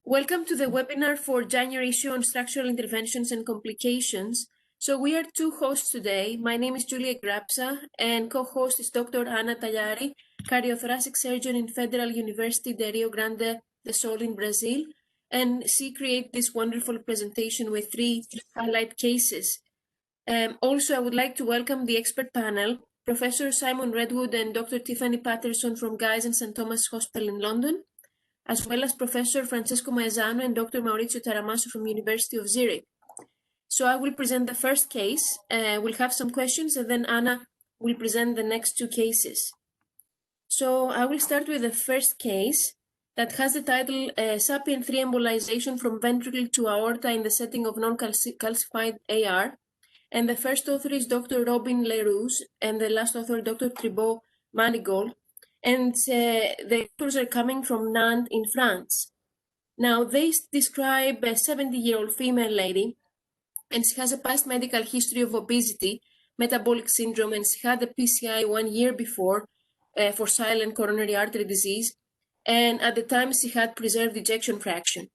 Welcome to the webinar for January issue on structural interventions and complications. So we are two hosts today. My name is Julia Grapsa and co-host is Dr. Paula Tagliari, cardiothoracic surgeon in Federal University de Rio Grande do Sul in Brazil. And she created this wonderful presentation with three highlight cases. Also, I would like to welcome the expert panel, Professor Simon Redwood and Dr. Tiffany Patterson from Guy's and St. Thomas Hospital in London, as well as Professor Francesco Maisano and Dr. Maurizio Taramasso from University of Zurich. So I will present the first case, we'll have some questions, and then Anna will present the next two cases. So I will start with the first case that has the title Sapien 3 embolization from ventricle to aorta in the setting of non-calcified AR. And the first author is Dr. Robin Leroux, and the last author, Dr. Thibault Manigault. And the authors are coming from Nantes in France. Now, they describe a 70-year-old female lady, and she has a past medical history of obesity, metabolic syndrome, and she had a PCI 1 year before for silent coronary artery disease. And at the time, she had preserved ejection fraction.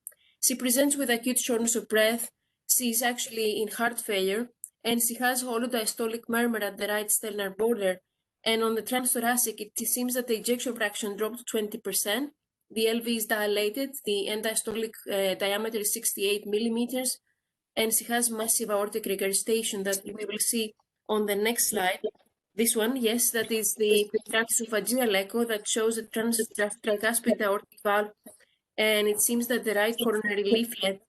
She presents with acute shortness of breath. She is actually in heart failure, and she has holodiastolic murmur at the right stellar border. And on the transthoracic, it seems that the ejection fraction dropped to 20%. The LV is dilated. The end diastolic diameter is 68 millimeters. And she has massive aortic regurgitation that we will see on the next slide. This one, yes, that is the transesophageal echo that shows the tricuspid aortic valve. And it seems that the right coronary leaflet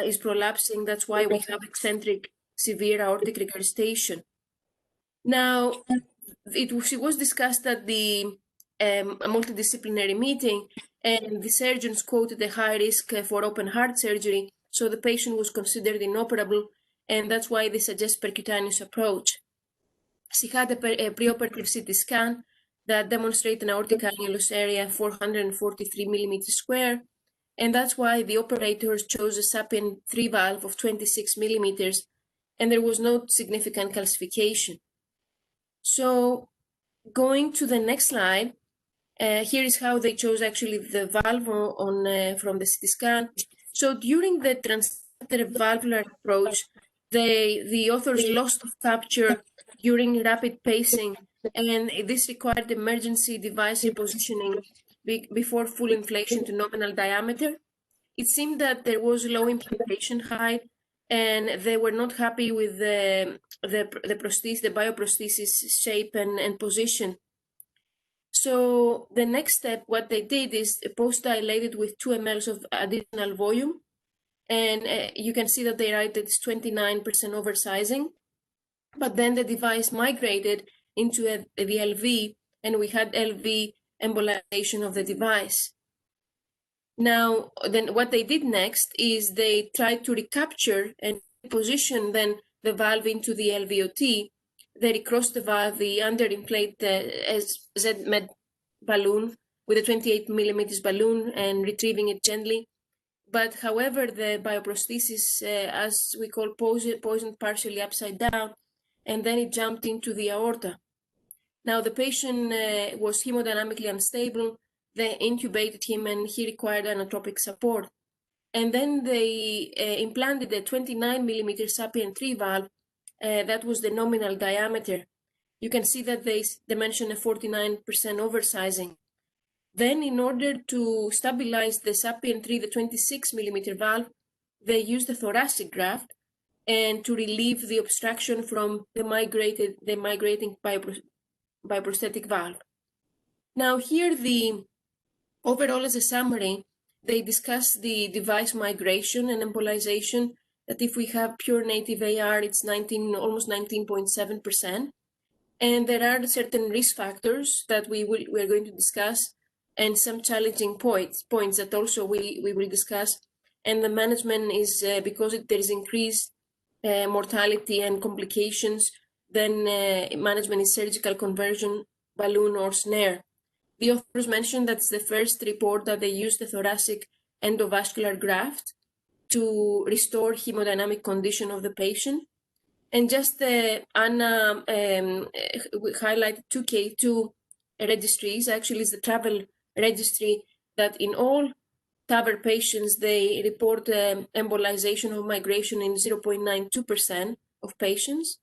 is prolapsing. That's why we have eccentric severe aortic regurgitation. Now, it was discussed at the multidisciplinary meeting, and the surgeons quoted a high risk for open heart surgery, so the patient was considered inoperable, and that's why they suggest percutaneous approach. She had a preoperative CT scan that demonstrated an aortic annulus area 443 millimeters square, and that's why the operators chose a Sapien 3 valve of 26 millimeters, and there was no significant calcification. So going to the next slide, here is how they chose actually the valve from the CT scan. So during the transvalvular approach, the authors lost of capture during rapid pacing, and this required emergency device repositioning before full inflation to nominal diameter. It seemed that there was low implantation height, and they were not happy with the bioprosthesis shape and position. So the next step, what they did is post-dilated with 2 mL of additional volume, and you can see that they write that it's 29% oversizing, but then the device migrated into the LV, and we had LV embolization of the device. Now, then what they did next is they tried to recapture and position then the valve into the LVOT. They recrossed the valve, the underinflate Z-med balloon with a 28 millimeters balloon and retrieving it gently. But however, the bioprosthesis, as we call, poisoned partially upside down, and then it jumped into the aorta. Now the patient was hemodynamically unstable. They intubated him and he required inotropic support. And then they implanted a 29 millimeter Sapien 3 valve. That was the nominal diameter. You can see that they mention a 49% oversizing. Then in order to stabilize the Sapien 3, the 26 millimeter valve, they used the thoracic graft and to relieve the obstruction from the migrating bioprosthetic valve. Now here overall, as a summary, they discuss the device migration and embolization, that if we have pure native AR, it's almost 19.7%. And there are certain risk factors that we're going to discuss, and some challenging points that also we will discuss. And the management is, because there is increased mortality and complications, then management is surgical conversion, balloon, or snare. The authors mentioned that's the first report that they used the thoracic endovascular graft to restore hemodynamic condition of the patient. And just Anna highlighted two registries. Actually, it's the travel registry that in all TAVR patients, they report embolization or migration in 0.92% of patients.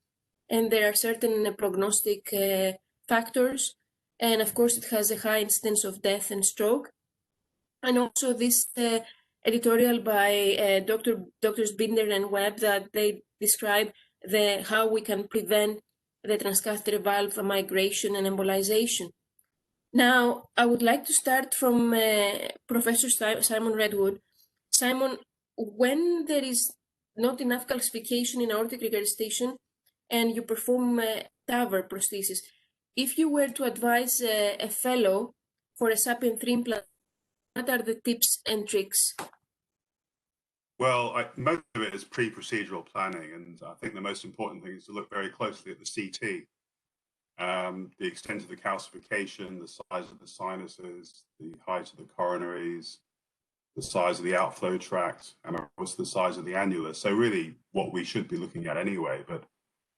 And there are certain prognostic factors. And of course, it has a high incidence of death and stroke. And also this editorial by Doctors Binder and Webb, that they describe how we can prevent the transcatheter valve migration and embolization. Now, I would like to start from Professor Simon Redwood. Simon, when there is not enough calcification in aortic regurgitation and you perform TAVR prosthesis, if you were to advise a fellow for a Sapien 3 implant, what are the tips and tricks? Well, most of it is pre-procedural planning, and I think the most important thing is to look very closely at the CT. The extent of the calcification, the size of the sinuses, the height of the coronaries, the size of the outflow tract, and of course the size of the annular. So really what we should be looking at anyway, but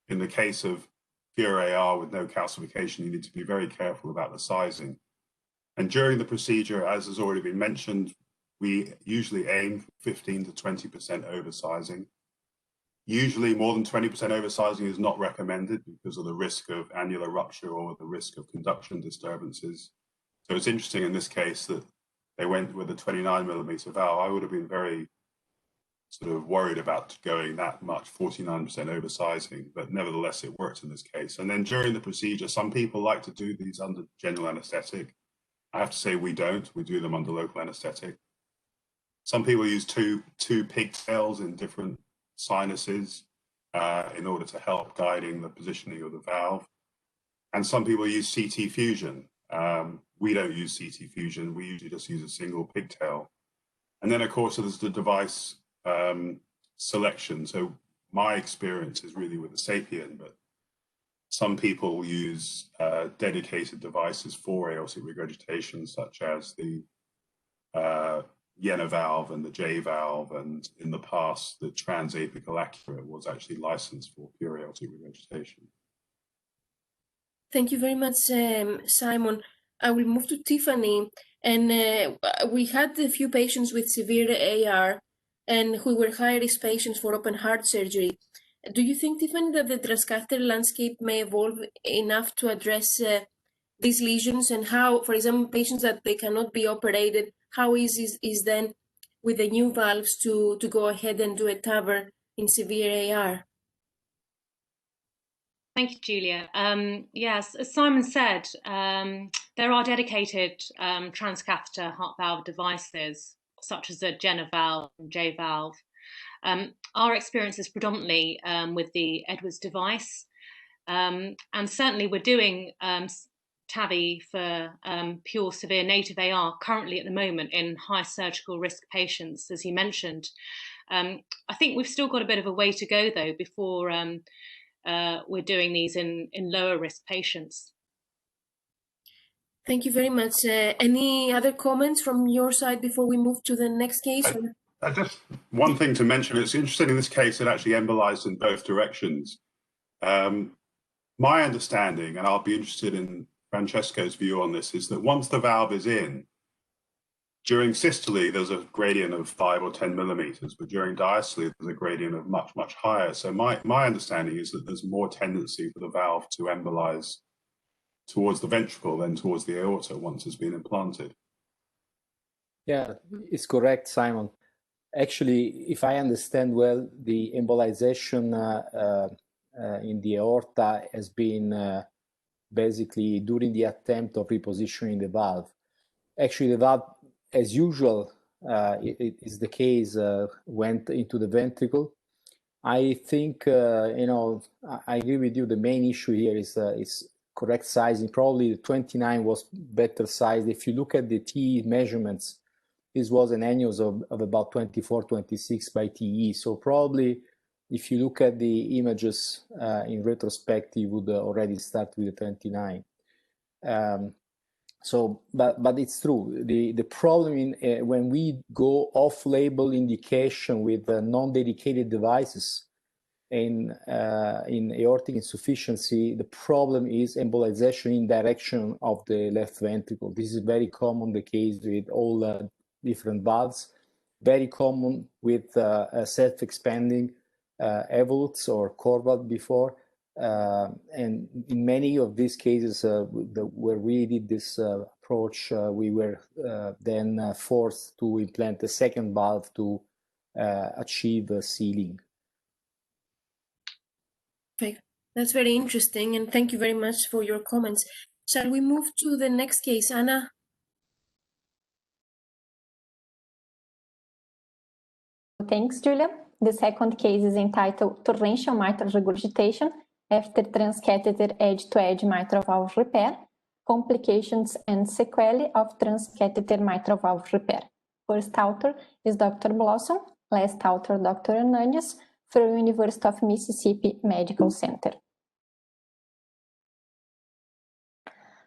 in the case of pure AR with no calcification, you need to be very careful about the sizing. And during the procedure, as has already been mentioned, we usually aim for 15 to 20% oversizing. Usually more than 20% oversizing is not recommended because of the risk of annular rupture or the risk of conduction disturbances. So it's interesting in this case that they went with a 29 millimeter valve. I would have been very sort of worried about going that much, 49% oversizing, but nevertheless it worked in this case. And then during the procedure, some people like to do these under general anesthetic. I have to say we don't, we do them under local anesthetic. Some people use two pigtails in different sinuses in order to help guiding the positioning of the valve. And some people use CT fusion. We don't use CT fusion, we usually just use a single pigtail. And then of course there's the device selection. So my experience is really with the Sapien, but some people use dedicated devices for aortic regurgitation, such as the Jena valve and the J valve, and in the past the transapical accurate was actually licensed for pure aortic regurgitation. Thank you very much, Simon. I will move to Tiffany, and we had a few patients with severe AR and who were high-risk patients for open heart surgery. Do you think, Tiffany, that the transcatheter landscape may evolve enough to address these lesions, and how, for example, patients that they cannot be operated, how easy is then with the new valves to go ahead and do a TAVR in severe AR? Thank you, Julia. Yes, as Simon said, there are dedicated transcatheter heart valve devices, such as the Jena valve and J valve. Our experience is predominantly with the Edwards device, and certainly we're doing TAVI for pure severe native AR currently at the moment in high surgical risk patients, as he mentioned. I think we've still got a bit of a way to go though before we're doing these in lower risk patients. Thank you very much. Any other comments from your side before we move to the next case? Just one thing to mention, it's interesting in this case it actually embolized in both directions. My understanding, and I'll be interested in Francesco's view on this, is that once the valve is in, during systole there's a gradient of 5 or 10 millimeters, but during diastole there's a gradient of much, much higher. So my understanding is that there's more tendency for the valve to embolize towards the ventricle than towards the aorta once it's been implanted. Yeah, it's correct, Simon. Actually, if I understand well, the embolization in the aorta has been basically during the attempt of repositioning the valve. Actually, the valve, as usual, it is the case, went into the ventricle. I think, you know, I agree with you. The main issue here is correct sizing. Probably the 29 was better sized. If you look at the TE measurements, this was an annulus of about 24, 26 by TE. So probably if you look at the images in retrospect, you would already start with the 29. But it's true. The problem when we go off-label indication with non-dedicated devices in aortic insufficiency, the problem is embolization in direction of the left ventricle. This is very common the case with all different valves, very common with self-expanding evolutes or core valve before. And in many of these cases where we did this approach, we were then forced to implant a second valve to achieve sealing. Okay, that's very interesting, and thank you very much for your comments. Shall we move to the next case, Anna? Thanks, Julia. The second case is entitled Torrential Mitral Regurgitation after Transcatheter Edge-to-Edge Mitral Valve Repair, Complications and Sequelae of Transcatheter Mitral Valve Repair. First author is Dr. Blossom, last author Dr. Hernandez from University of Mississippi Medical Center.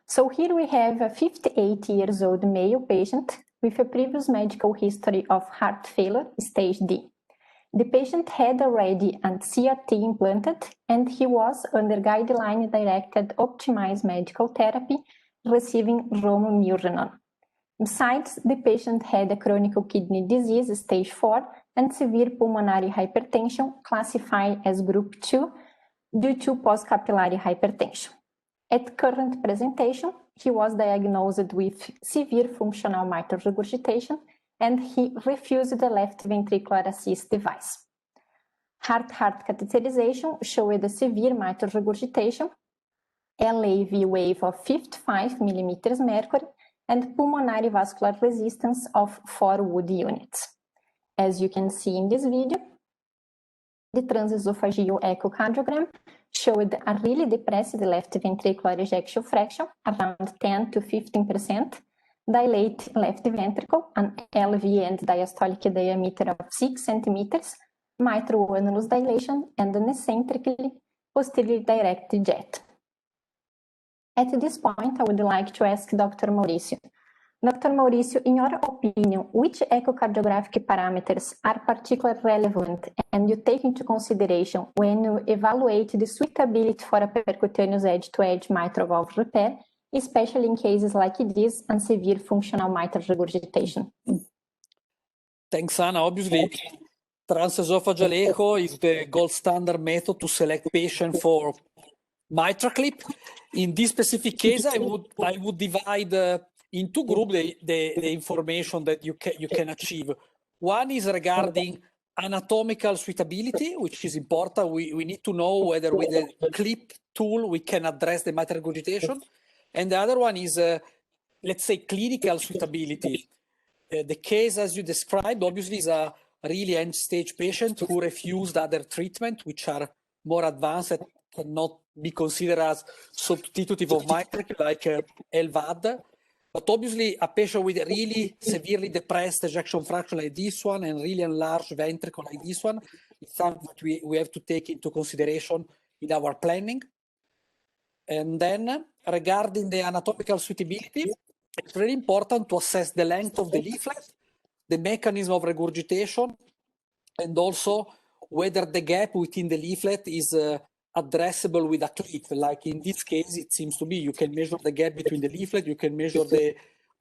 So here we have a 58-year-old male patient with a previous medical history of heart failure, stage D. The patient had already a CRT implanted and he was under guideline-directed optimized medical therapy receiving Romumuranon. Besides, the patient had a chronic kidney disease, stage 4, and severe pulmonary hypertension classified as group 2 due to post-capillary hypertension. At current presentation, he was diagnosed with severe functional mitral regurgitation and he refused the left ventricular assist device. Heart-heart catheterization showed a severe mitral regurgitation, LAV wave of 55 millimeters mercury, and pulmonary vascular resistance of 4 Wood units. As you can see in this video, the transesophageal echocardiogram showed a really depressed left ventricular ejection fraction, around 10 to 15%, dilate left ventricle, an LV and diastolic diameter of 6 centimeters, mitral annulus dilation, and an eccentrically posteriorly directed jet. At this point, I would like to ask Dr. Maurizio. Dr. Maurizio, in your opinion, which echocardiographic parameters are particularly relevant and you take into consideration when you evaluate the suitability for a percutaneous edge-to-edge mitral valve repair, especially in cases like this and severe functional mitral regurgitation? Thanks, Anna. Obviously, transesophageal echo is the gold standard method to select patient for mitral clip. In this specific case, I would divide in two groups the information that you can achieve. One is regarding anatomical suitability, which is important. We need to know whether with the clip tool we can address the mitral regurgitation. And the other one is, let's say, clinical suitability. The case, as you described, obviously is a really end-stage patient who refused other treatment, which are more advanced and cannot be considered as substitutive of mitral, like LVAD. But obviously, a patient with a really severely depressed ejection fraction like this one and really enlarged ventricle like this one is something that we have to take into consideration in our planning. And then, regarding the anatomical suitability, it's really important to assess the length of the leaflet, the mechanism of regurgitation, and also whether the gap within the leaflet is addressable with a clip. Like in this case, it seems to be you can measure the gap between the leaflet, you can measure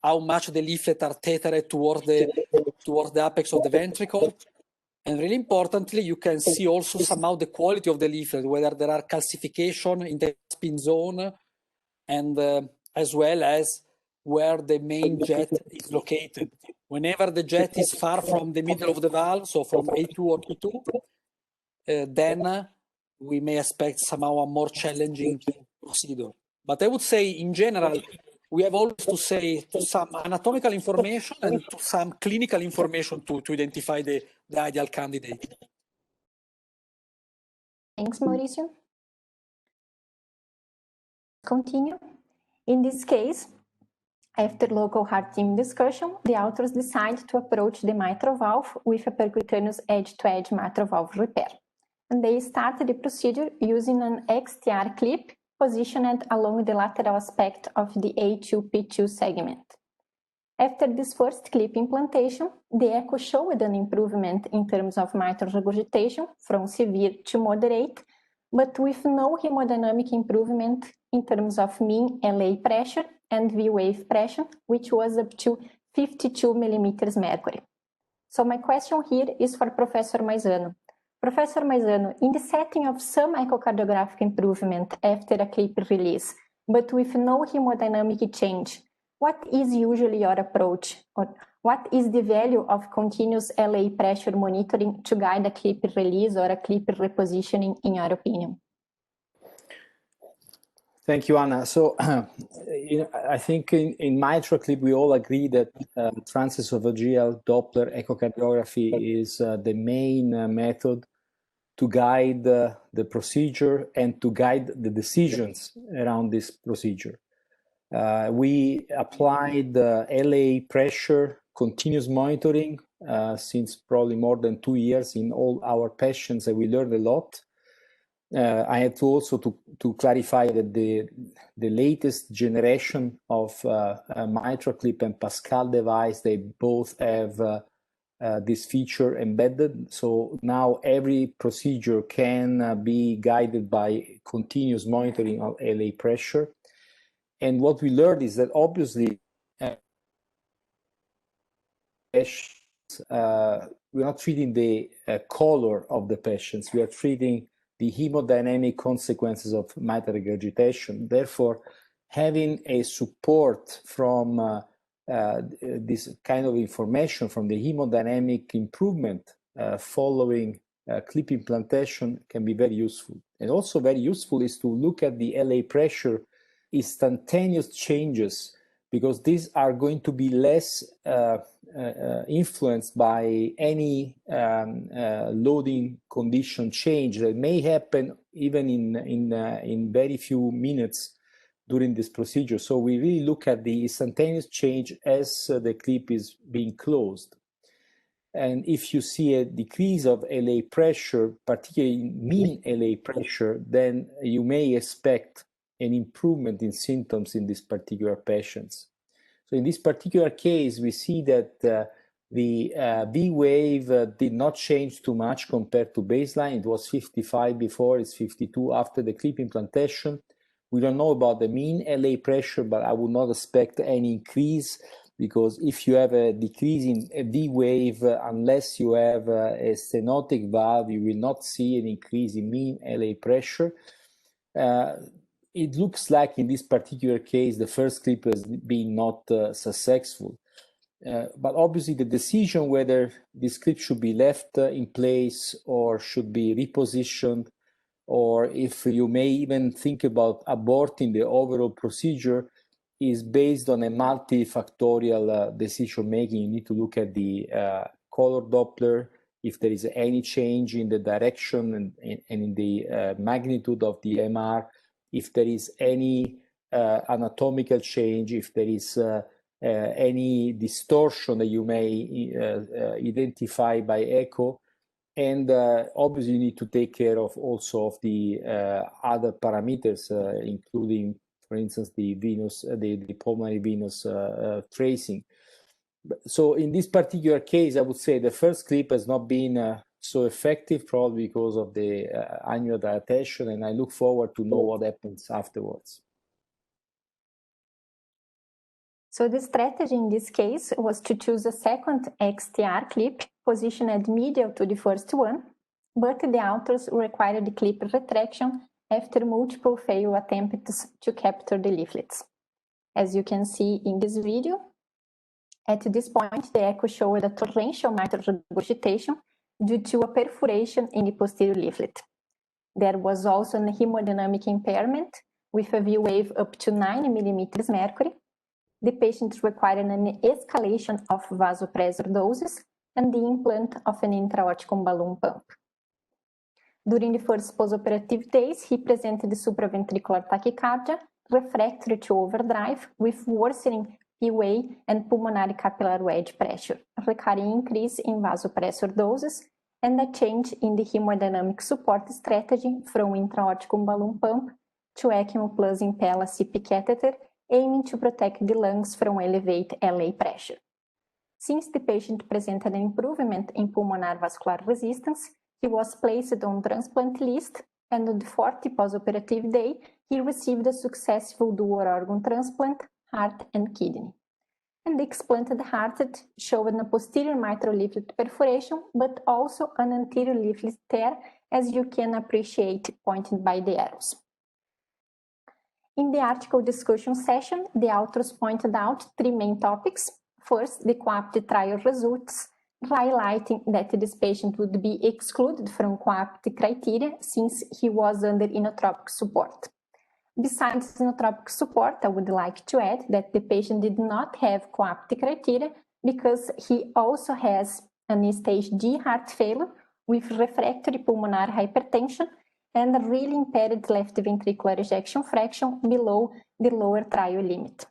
how much the leaflet are tethered towards the apex of the ventricle. And really importantly, you can see also somehow the quality of the leaflet, whether there are calcification in the spin zone, and as well as where the main jet is located. Whenever the jet is far from the middle of the valve, so from A2 or P2, then we may expect somehow a more challenging procedure. But I would say, in general, we have always to say some anatomical information and some clinical information to identify the ideal candidate. Thanks, Maurizio. Continue. In this case, after local heart team discussion, the authors decide to approach the mitral valve with a percutaneous edge-to-edge mitral valve repair. And they started the procedure using an XTR clip positioned along the lateral aspect of the A2P2 segment. After this first clip implantation, the echo showed an improvement in terms of mitral regurgitation from severe to moderate, but with no hemodynamic improvement in terms of mean LA pressure and V-wave pressure, which was up to 52 millimeters mercury. So my question here is for Professor Maisano. Professor Maisano, in the setting of some echocardiographic improvement after a clip release, but with no hemodynamic change, what is usually your approach? Or what is the value of continuous LA pressure monitoring to guide a clip release or a clip repositioning, in your opinion? Thank you, Anna. So I think in mitral clip, we all agree that transesophageal Doppler echocardiography is the main method to guide the procedure and to guide the decisions around this procedure. We applied LA pressure continuous monitoring since probably more than 2 years in all our patients, and we learned a lot. I had to also to clarify that the latest generation of mitral clip and Pascal device, they both have this feature embedded. So now every procedure can be guided by continuous monitoring of LA pressure. And what we learned is that obviously we're not treating the color of the patients, we are treating the hemodynamic consequences of mitral regurgitation. Therefore, having a support from this kind of information from the hemodynamic improvement following clip implantation can be very useful. And also very useful is to look at the LA pressure instantaneous changes, because these are going to be less influenced by any loading condition change that may happen even in very few minutes during this procedure. So we really look at the instantaneous change as the clip is being closed. And if you see a decrease of LA pressure, particularly mean LA pressure, then you may expect an improvement in symptoms in these particular patients. So in this particular case, we see that the V wave did not change too much compared to baseline. It was 55 before, it's 52 after the clip implantation. We don't know about the mean LA pressure, but I would not expect any increase, because if you have a decrease in a V wave, unless you have a stenotic valve, you will not see an increase in mean LA pressure. It looks like in this particular case, the first clip has been not successful. But obviously the decision whether this clip should be left in place or should be repositioned, or if you may even think about aborting the overall procedure, is based on a multifactorial decision making. You need to look at the color Doppler, if there is any change in the direction and in the magnitude of the MR, if there is any anatomical change, if there is any distortion that you may identify by echo. And obviously you need to take care of also of the other parameters, including, for instance, the venous, the pulmonary venous tracing. So in this particular case, I would say the first clip has not been so effective, probably because of the annular dilatation, and I look forward to know what happens afterwards. So the strategy in this case was to choose a second XTR clip positioned medial to the first one, but the authors required the clip retraction after multiple failed attempts to capture the leaflets. As you can see in this video, at this point, the echo showed a torrential mitral regurgitation due to a perforation in the posterior leaflet. There was also a hemodynamic impairment with a V wave up to 9 millimeters mercury. The patient required an escalation of vasopressor doses and the implant of an intra-aortic balloon pump. During the first postoperative days, he presented supraventricular tachycardia, refractory to overdrive, with worsening PUA and pulmonary capillary wedge pressure, recurring increase in vasopressor doses, and a change in the hemodynamic support strategy from intra-aortic balloon pump to ECMO plus Impella CP catheter, aiming to protect the lungs from elevated LA pressure. Since the patient presented an improvement in pulmonary vascular resistance, he was placed on transplant list, and on the 40th postoperative day, he received a successful dual organ transplant, heart and kidney. and the explanted heart showed a posterior mitral leaflet perforation, but also an anterior leaflet tear, as you can appreciate pointed by the arrows. In the article discussion session, the authors pointed out three main topics. First, the COAPT trial results, highlighting that this patient would be excluded from COAPT criteria since he was under inotropic support. Besides inotropic support, I would like to add that the patient did not have COAPT criteria because he also has an stage D heart failure with refractory pulmonary hypertension and a really impaired left ventricular ejection fraction below the lower trial limit.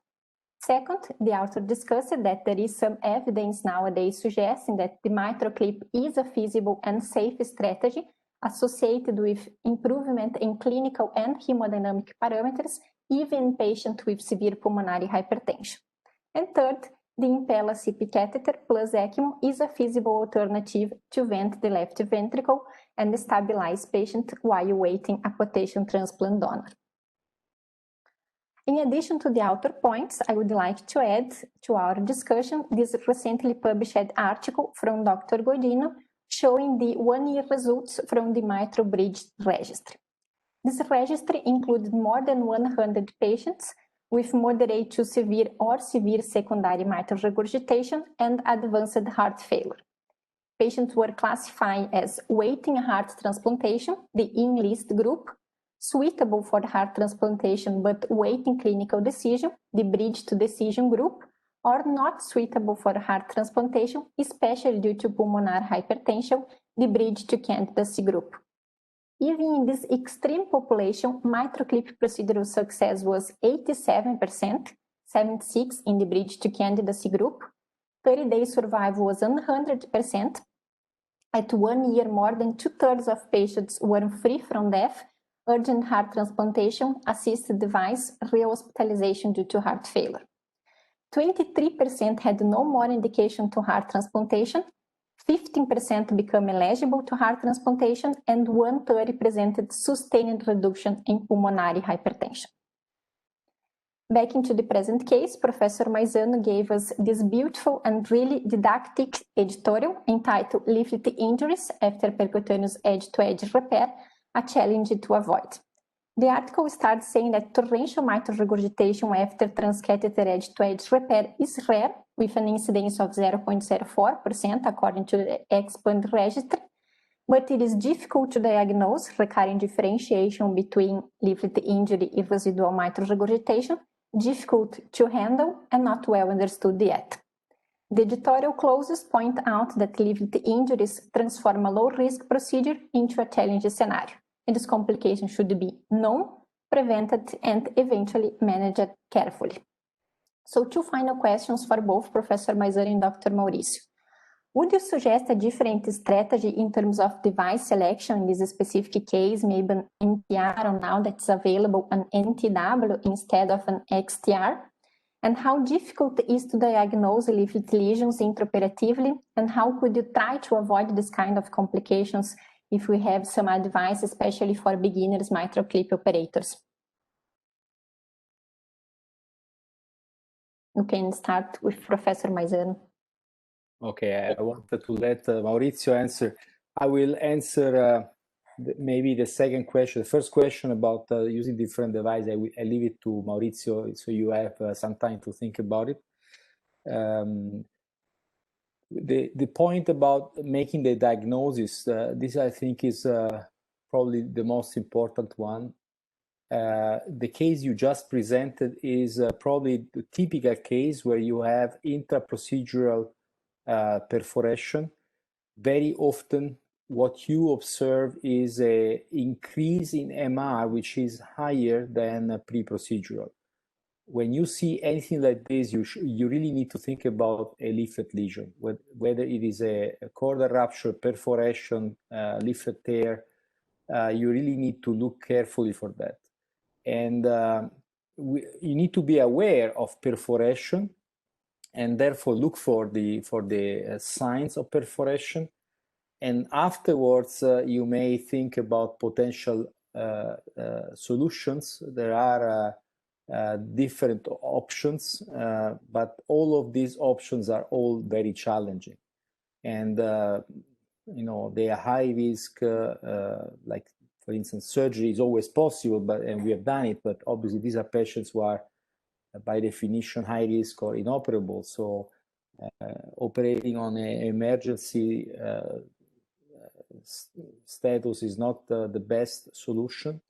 Second, the author discussed that there is some evidence nowadays suggesting that the mitral clip is a feasible and safe strategy associated with improvement in clinical and hemodynamic parameters, even in patients with severe pulmonary hypertension. And third, the Impella CP catheter plus ECMO is a feasible alternative to vent the left ventricle and stabilize patient while waiting a potassium transplant donor. In addition to the author points, I would like to add to our discussion this recently published article from Dr. Godino showing the one-year results from the mitral bridge registry. This registry included more than 100 patients with moderate to severe or severe secondary mitral regurgitation and advanced heart failure. Patients were classified as waiting heart transplantation, the in-list group, suitable for heart transplantation but waiting clinical decision, the bridge to decision group, or not suitable for heart transplantation, especially due to pulmonary hypertension, the bridge to candidacy group. Even in this extreme population, mitral clip procedural success was 87%, 76% in the bridge to candidacy group. 30-day survival was 100%. At 1 year, more than 2/3 of patients were free from death, urgent heart transplantation, assisted device, rehospitalization due to heart failure. 23% had no more indication to heart transplantation, 15% become eligible to heart transplantation, and 1/3 presented sustained reduction in pulmonary hypertension. Back into the present case, Professor Maisano gave us this beautiful and really didactic editorial entitled Leaflet Injuries After Percutaneous Edge-to-Edge Repair, a Challenge to Avoid. The article starts saying that torrential mitral regurgitation after transcatheter edge-to-edge repair is rare, with an incidence of 0.04% according to the EXPAND registry, but it is difficult to diagnose recurring differentiation between leaflet injury and residual mitral regurgitation, difficult to handle and not well understood yet. The editorial clauses point out that leaflet injuries transform a low-risk procedure into a challenging scenario, and this complication should be known, prevented, and eventually managed carefully. So 2 final questions for both Professor Maisano and Dr. Maurizio. Would you suggest a different strategy in terms of device selection in this specific case, maybe an NTR or now that's available an NTW instead of an XTR? And how difficult it is to diagnose leaflet lesions intraoperatively, and how could you try to avoid this kind of complications if we have some advice, especially for beginners mitral clip operators? You can start with Professor Maisano. Okay, I wanted to let Maurizio answer. I will answer maybe the second question. The first question about using different devices, I leave it to Maurizio, so you have some time to think about it. The point about making the diagnosis, this I think is probably the most important one. The case you just presented is probably the typical case where you have intraprocedural perforation. Very often what you observe is an increase in MR which is higher than pre-procedural. When you see anything like this, you really need to think about a leaflet lesion, whether it is a chordal rupture, perforation, leaflet tear. You really need to look carefully for that. And you need to be aware of perforation and therefore look for the signs of perforation. And afterwards, you may think about potential solutions. There are different options, but all of these options are all very challenging. And, you know, they are high risk, like, for instance, surgery is always possible, and we have done it, but obviously these are patients who are by definition high risk or inoperable. So operating on an emergency status is not the best solution.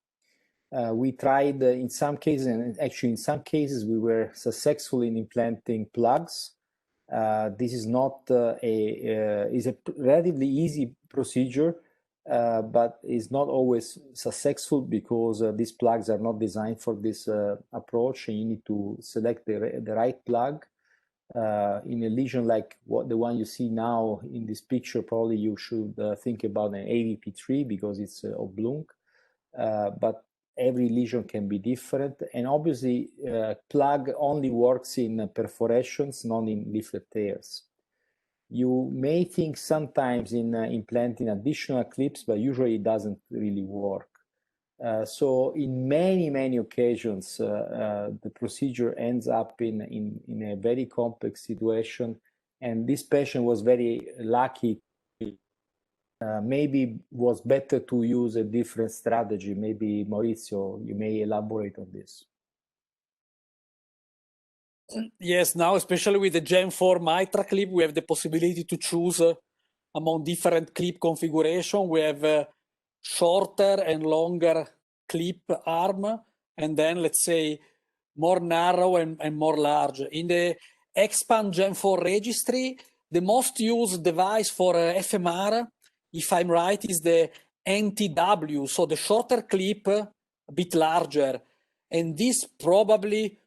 We tried in some cases, and actually in some cases we were successful in implanting plugs. This is not is a relatively easy procedure, but is not always successful because these plugs are not designed for this approach, and you need to select the right plug. In a lesion like the one you see now in this picture, probably you should think about an AVP3 because it's oblong, but every lesion can be different. And obviously, plug only works in perforations, not in leaflet tears. You may think sometimes in implanting additional clips, but usually it doesn't really work. So in many occasions, the procedure ends up in a very complex situation. And this patient was very lucky. Maybe was better to use a different strategy. Maybe Maurizio, you may elaborate on this. Yes, now especially with the Gen 4 Mitral clip, we have the possibility to choose among different clip configuration. We have shorter and longer clip arm, and then let's say more narrow and more large. In the Expand Gen 4 registry, the most used device for FMR, if I'm right, is the NTW, so the shorter clip, a bit larger. And this probably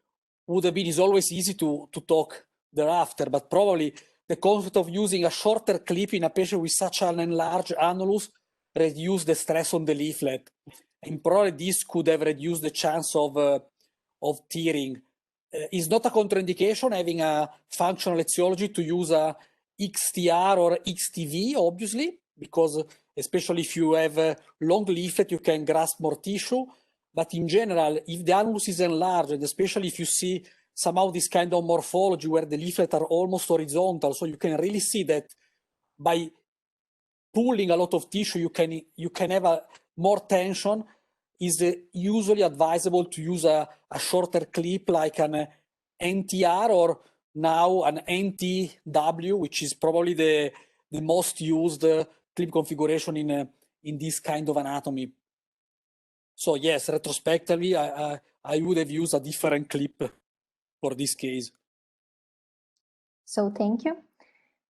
would have been, it's always easy to talk thereafter, but probably the concept of using a shorter clip in a patient with such an enlarged annulus reduce the stress on the leaflet. And probably this could have reduced the chance of tearing. It's not a contraindication having a functional etiology to use a XTR or XTV, obviously, because especially if you have a long leaflet, you can grasp more tissue. But in general, if the annulus is enlarged, and especially if you see somehow this kind of morphology where the leaflet are almost horizontal, so you can really see that by pulling a lot of tissue, you can have more tension, is usually advisable to use a shorter clip like an NTR or now an NTW, which is probably the most used clip configuration in this kind of anatomy. So yes, retrospectively, I would have used a different clip for this case. So thank you.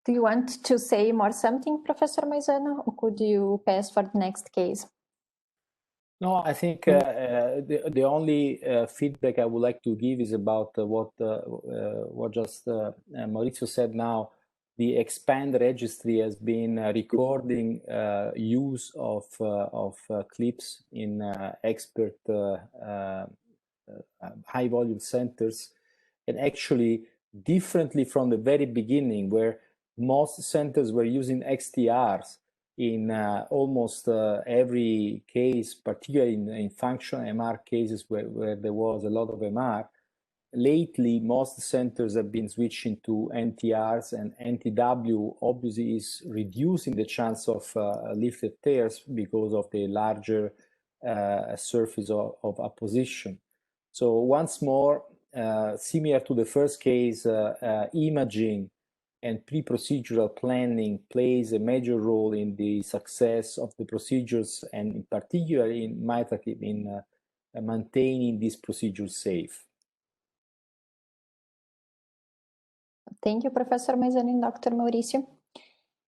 Do you want to say more something, Professor Maisano, or could you pass for the next case? No, I think the only feedback I would like to give is about what just Maurizio said now. The Expand registry has been recording use of clips in expert high volume centers, and actually differently from the very beginning, where most centers were using XTRs in almost every case, particularly in functional MR cases where there was a lot of MR. Lately, most centers have been switching to NTRs, and NTW obviously is reducing the chance of leaflet tears because of the larger surface of apposition. So once more, similar to the first case, imaging and pre-procedural planning plays a major role in the success of the procedures, and in particular in mitral clip, in maintaining these procedures safe. Thank you, Professor Maisano and Dr. Maurizio.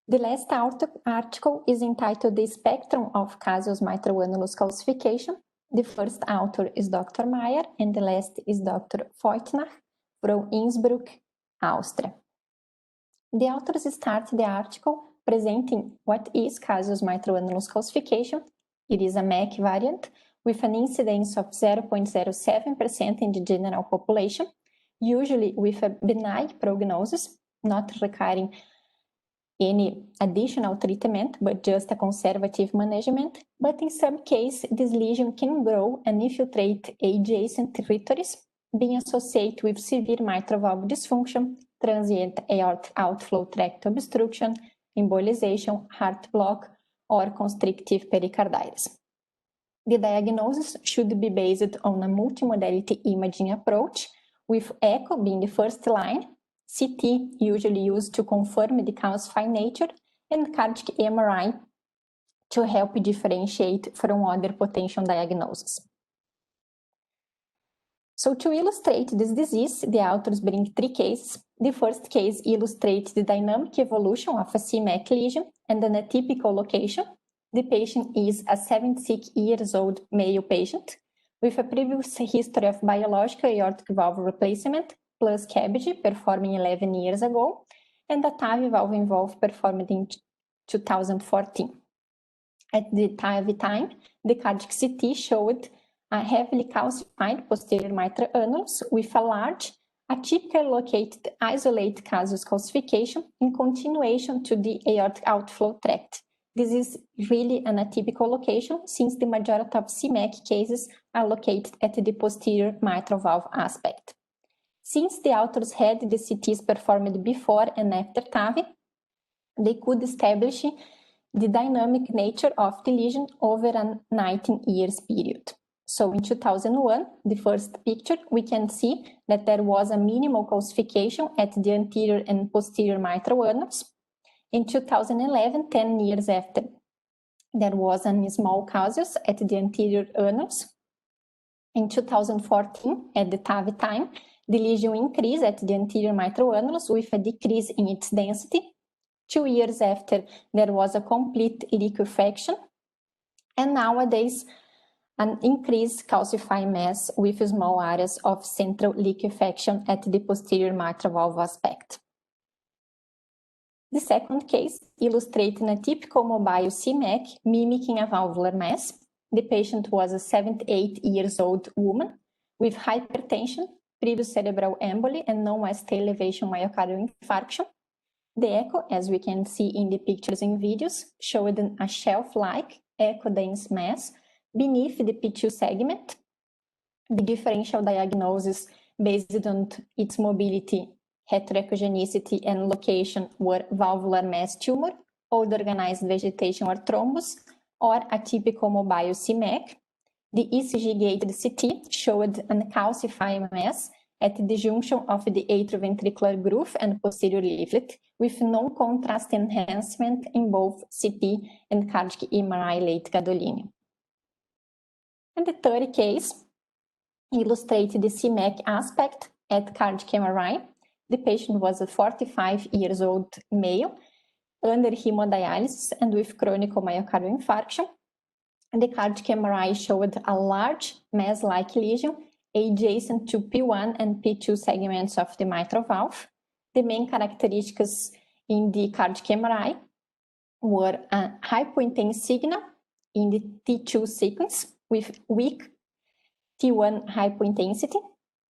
The last article is entitled The Spectrum of Casus Mitral Annulus Calcification. The first author is Dr. Meyer, and the last is Dr. Feutner from Innsbruck, Austria. The authors start the article presenting what is casus mitral annulus calcification. It is a MAC variant with an incidence of 0.07% in the general population, usually with a benign prognosis, not requiring any additional treatment, but just a conservative management. But in some cases, this lesion can grow and infiltrate adjacent territories, being associated with severe mitral valve dysfunction, transient aortic outflow tract obstruction, embolization, heart block, or constrictive pericarditis. The diagnosis should be based on a multimodality imaging approach, with echo being the first line, CT usually used to confirm the calcified nature, and cardiac MRI to help differentiate from other potential diagnoses. So to illustrate this disease, the authors bring 3 cases. The first case illustrates the dynamic evolution of a CMAC lesion and an atypical location. The patient is a 76-year-old male patient with a previous history of biological aortic valve replacement plus CABG performed 11 years ago, and a TAVI valve involved performed in 2014. At the TAVI time, the cardiac CT showed a heavily calcified posterior mitral annulus with a large, atypically located isolated casus calcification in continuation to the aortic outflow tract. This is really an atypical location since the majority of CMAC cases are located at the posterior mitral valve aspect. Since the authors had the CTs performed before and after TAVI, they could establish the dynamic nature of the lesion over a 19 years period. So in 2001, the first picture, we can see that there was a minimal calcification at the anterior and posterior mitral annulus. In 2011, 10 years after, there was a small casus at the anterior annulus. In 2014, at the TAVI time, the lesion increased at the anterior mitral annulus with a decrease in its density. 2 years after, there was a complete liquefaction. And nowadays, an increased calcified mass with small areas of central liquefaction at the posterior mitral valve aspect. The second case illustrating a typical mobile CMAC mimicking a valvular mass. The patient was a 78-year-old woman with hypertension, previous cerebral emboli, and non-ST elevation myocardial infarction. The echo, as we can see in the pictures and videos, showed a shelf-like echo-dense mass beneath the P2 segment. The differential diagnosis based on its mobility, heterogeneity, and location were valvular mass tumor, old organized vegetation or thrombus, or atypical mobile CMAC. The ECG-gated CT showed an calcified mass at the junction of the atrioventricular groove and posterior leaflet, with non-contrast enhancement in both CT and cardiac MRI late gadolinium. And the third case illustrates the CMAC aspect at cardiac MRI. The patient was a 45-year-old male under hemodialysis and with chronic myocardial infarction. And the cardiac MRI showed a large mass-like lesion adjacent to P1 and P2 segments of the mitral valve. The main characteristics in the cardiac MRI were a hypointense signal in the T2 sequence with weak T1 hypointensity,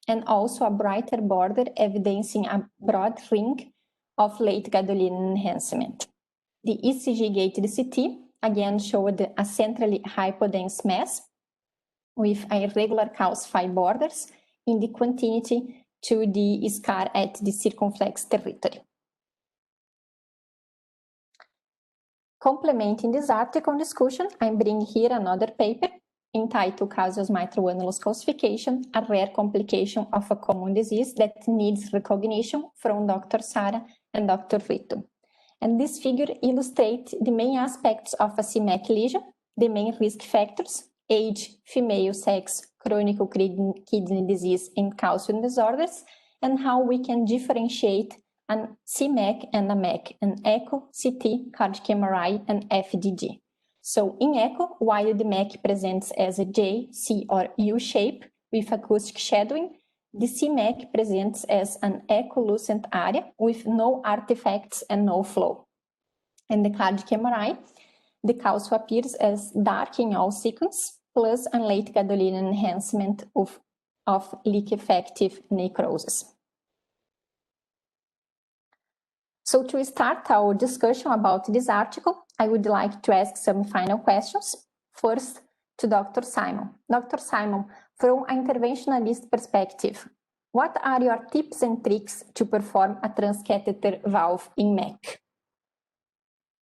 and also a brighter border evidencing a broad ring of late gadolinium enhancement. The ECG-gated CT again showed a centrally hypodense mass with irregular calcified borders in the continuity to the scar at the circumflex territory. Complementing this article discussion, I'm bringing here another paper entitled Casus mitral annulus calcification, a rare complication of a common disease that needs recognition, from Dr. Sara and Dr. Rito. And this figure illustrates the main aspects of a CMAC lesion, the main risk factors: age, female sex, chronic kidney disease, and calcium disorders, and how we can differentiate an CMAC and a MAC, an echo, CT, cardiac MRI, and FDG. So in echo, while the MAC presents as a J, C, or U shape with acoustic shadowing, the CMAC presents as an echolucent area with no artifacts and no flow. In the cardiac MRI, the calcium appears as dark in all sequence, plus a late gadolinium enhancement of leak-effective necrosis. So to start our discussion about this article, I would like to ask some final questions. First, to Dr. Simon. Dr. Simon, from an interventionalist perspective, What are your tips and tricks to perform a transcatheter valve in MEC?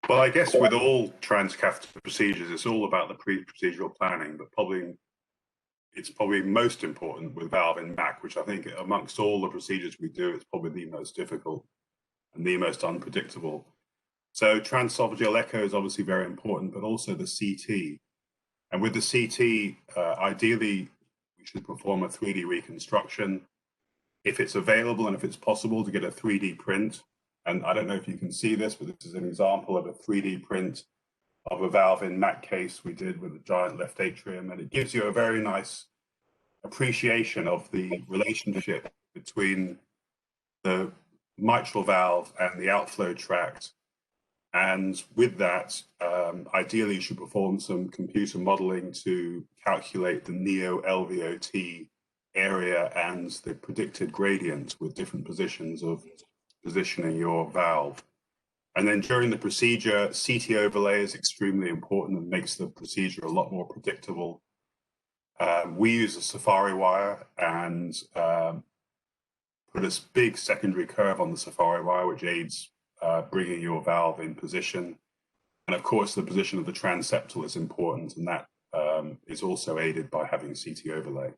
Well, I guess with all transcatheter procedures, it's all about the pre-procedural planning, but it's probably most important with valve in MAC, which I think amongst all the procedures we do, it's probably the most difficult and the most unpredictable. So transesophageal echo is obviously very important, but also the CT. And with the CT, ideally, we should perform a 3D reconstruction. If it's available and if it's possible to get a 3D print, and I don't know if you can see this, but this is an example of a 3D print of a valve in MAC case we did with a giant left atrium, and it gives you a very nice appreciation of the relationship between the mitral valve and the outflow tract. And with that, ideally you should perform some computer modeling to calculate the neo-LVOT area and the predicted gradient with different positions of positioning your valve. And then during the procedure, CT overlay is extremely important and makes the procedure a lot more predictable. We use a safari wire and put a big secondary curve on the safari wire, which aids bringing your valve in position. And of course, the position of the transeptal is important, and that is also aided by having CT overlay.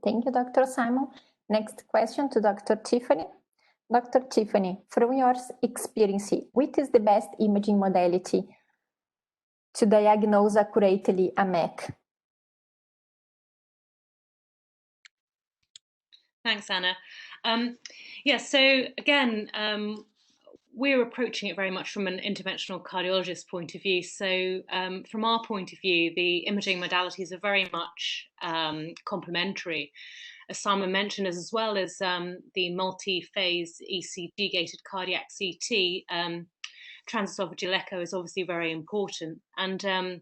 Thank you, Dr. Simon. Next question to Dr. Tiffany. Dr. Tiffany, from your experience, what is the best imaging modality to diagnose accurately a MEC? Thanks, Anna. So again, we're approaching it very much from an interventional cardiologist point of view. So from our point of view, the imaging modalities are very much complementary, as Simon mentioned, as well as the multi-phase ECG-gated cardiac CT. Transesophageal echo is obviously very important. And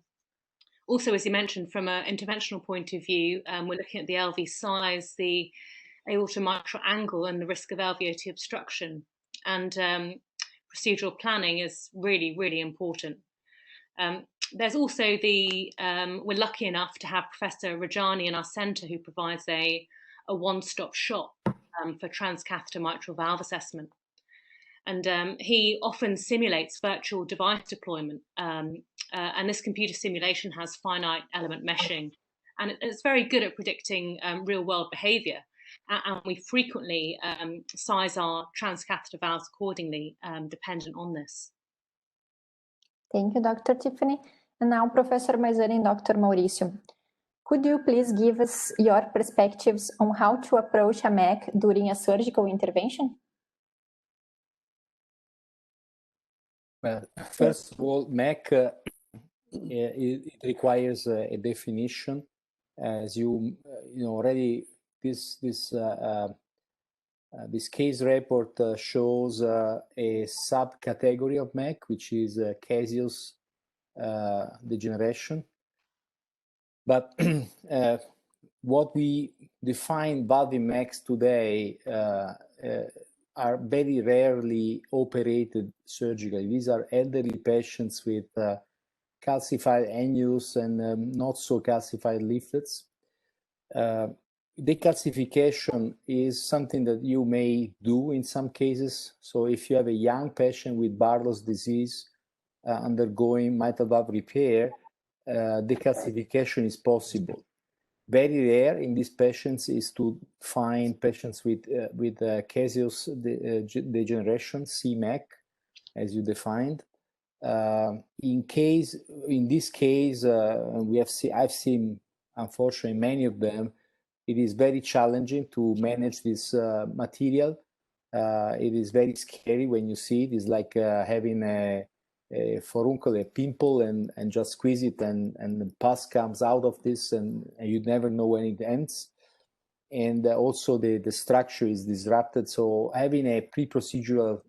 also, as you mentioned, from an interventional point of view, we're looking at the LV size, the aortomitral angle, and the risk of alveolar obstruction. And procedural planning is really, really important. There's also we're lucky enough to have Professor Rajani in our centre, who provides a one-stop shop for transcatheter mitral valve assessment. And he often simulates virtual device deployment. And this computer simulation has finite element meshing. And it's very good at predicting real-world behaviour. And we frequently size our transcatheter valves accordingly, dependent on this. Thank you, Dr. Tiffany. And now, Professor Maisano and Dr. Maurizio, could you please give us your perspectives on how to approach a MEC during a surgical intervention? Well, first of all, MEC, it requires a definition. As you know already, this case report shows a subcategory of MEC, which is caseous degeneration. But what we define valve MECs today are very rarely operated surgically. These are elderly patients with calcified annulus and not so calcified leaflets. Decalcification is something that you may do in some cases. So if you have a young patient with Barlow's disease undergoing mitral valve repair, decalcification is possible. Very rare in these patients is to find patients with caseous degeneration, CMEC, as you defined. In this case, I've seen, unfortunately, many of them. It is very challenging to manage this material. It is very scary when you see it. It's like having a furuncle, a pimple, and just squeeze it, and the pus comes out of this, and you never know when it ends. And also the structure is disrupted. So having a pre-procedural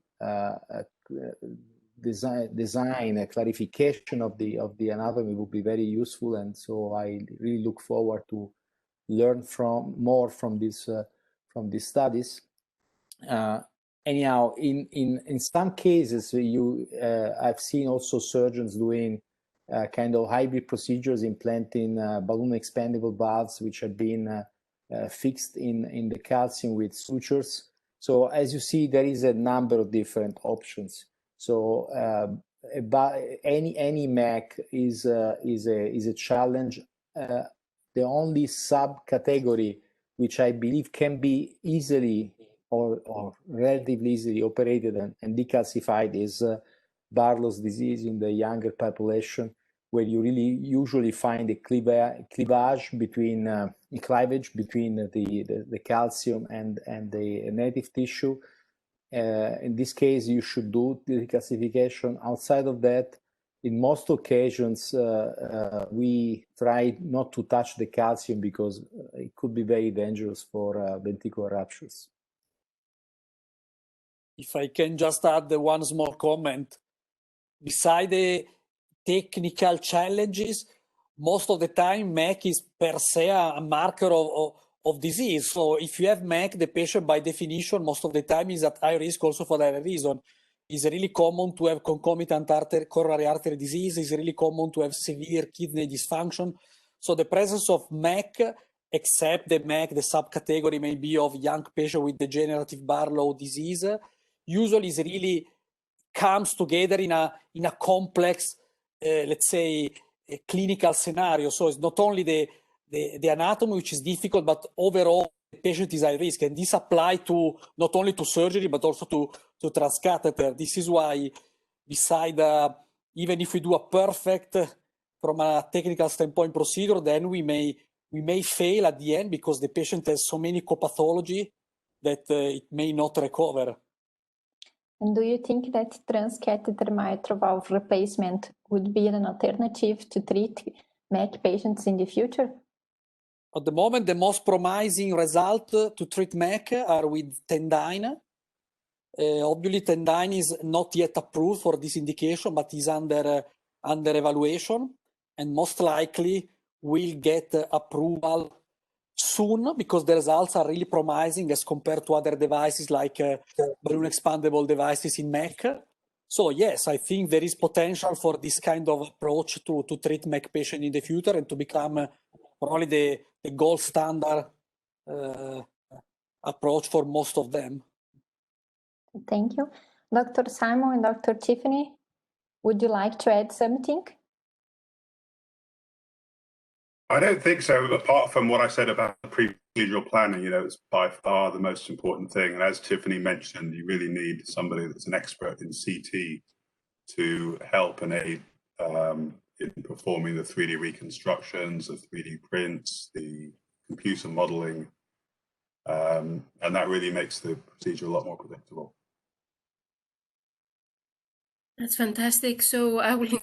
design, a clarification of the anatomy would be very useful. And so I really look forward to learn more from these studies. Anyhow, in some cases, I've seen also surgeons doing kind of hybrid procedures, implanting balloon expandable valves, which have been fixed in the calcium with sutures. So as you see, there is a number of different options. So any MAC is a challenge. The only subcategory which I believe can be easily or relatively easily operated and decalcified is Barlow's disease in the younger population, where you really usually find a cleavage between the calcium and the native tissue. In this case, you should do the decalcification. Outside of that, in most occasions, we try not to touch the calcium because it could be very dangerous for ventricular ruptures. If I can just add one small comment, beside the technical challenges, most of the time MAC is per se a marker of disease. So if you have MAC, the patient by definition most of the time is at high risk also for that reason. It's really common to have concomitant coronary artery disease. It's really common to have severe kidney dysfunction. So the presence of MAC, except the MAC, the subcategory maybe of young patient with degenerative Barlow disease, usually is really comes together in a complex, let's say, a clinical scenario. So it's not only the anatomy, which is difficult, but overall the patient is high risk. And this applies to not only to surgery, but also to transcatheter. This is why, beside, even if we do a perfect, from a technical standpoint, procedure, then we may fail at the end because the patient has so many copathology that it may not recover. And do you think that transcatheter mitral valve replacement would be an alternative to treat MAC patients in the future? At the moment, the most promising result to treat MAC are with Tendyne. Obviously, Tendyne is not yet approved for this indication, but is under evaluation, and most likely will get approval soon because the results are really promising as compared to other devices like balloon expandable devices in MAC. So yes, I think there is potential for this kind of approach to treat MAC patients in the future and to become probably the gold standard approach for most of them. Thank you. Dr. Simon and Dr. Tiffany, would you like to add something? I don't think so, apart from what I said about the pre-procedural planning. It's by far the most important thing. And as Tiffany mentioned, you really need somebody that's an expert in CT to help and aid in performing the 3D reconstructions, the 3D prints, the computer modeling. And that really makes the procedure a lot more predictable. That's fantastic. So I will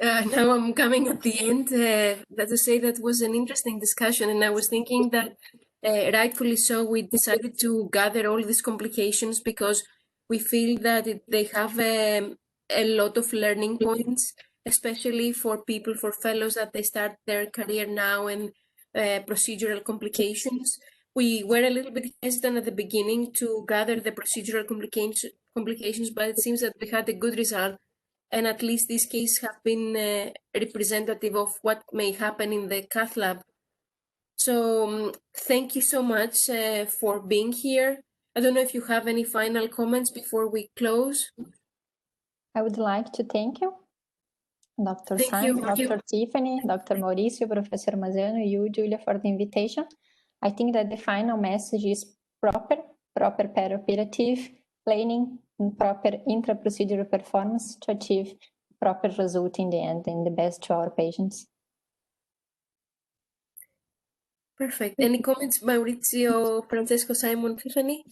now I'm coming at the end. That to say that was an interesting discussion, and I was thinking that rightfully so, we decided to gather all these complications because we feel that they have a lot of learning points, especially for people, for fellows that they start their career now, and procedural complications. We were a little bit hesitant at the beginning to gather the procedural complications, but it seems that we had a good result, and at least these cases have been representative of what may happen in the cath lab. So thank you so much for being here. I don't know if you have any final comments before we close. I would like to thank you, Dr. Simon, Dr. Tiffany, Dr. Maurizio, Professor Maisano, you, Julia, for the invitation. I think that the final message is proper perioperative planning and proper intra-procedural performance to achieve proper result in the end and the best to our patients. Perfect. Any comments, Maurizio, Francesco, Simon, Tiffany?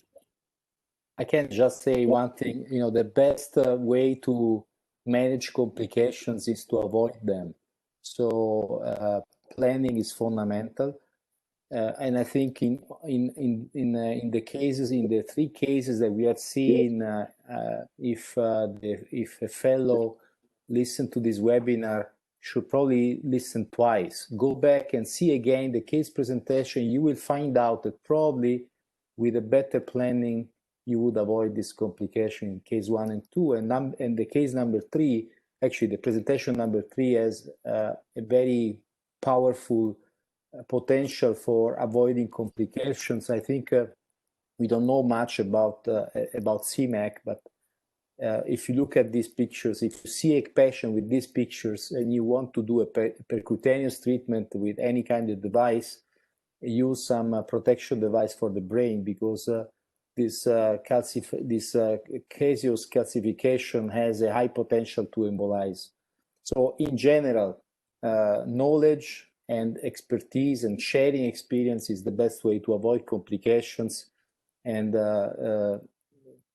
I can just say one thing, the best way to manage complications is to avoid them. So planning is fundamental. And I think in the three cases that we have seen, if a fellow listened to this webinar, should probably listen twice. Go back and see again the case presentation. You will find out that probably with a better planning, you would avoid this complication in case 1 and 2. And the case number 3, actually the presentation number 3 has a very powerful potential for avoiding complications. I think we don't know much about CMAC, but if you look at these pictures, if you see a patient with these pictures and you want to do a percutaneous treatment with any kind of device, use some protection device for the brain, because this caseous calcification has a high potential to embolize. So in general, knowledge and expertise and sharing experience is the best way to avoid complications, and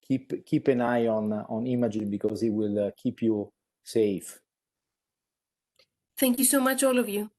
keep an eye on imaging, because it will keep you safe. Thank you so much, all of you.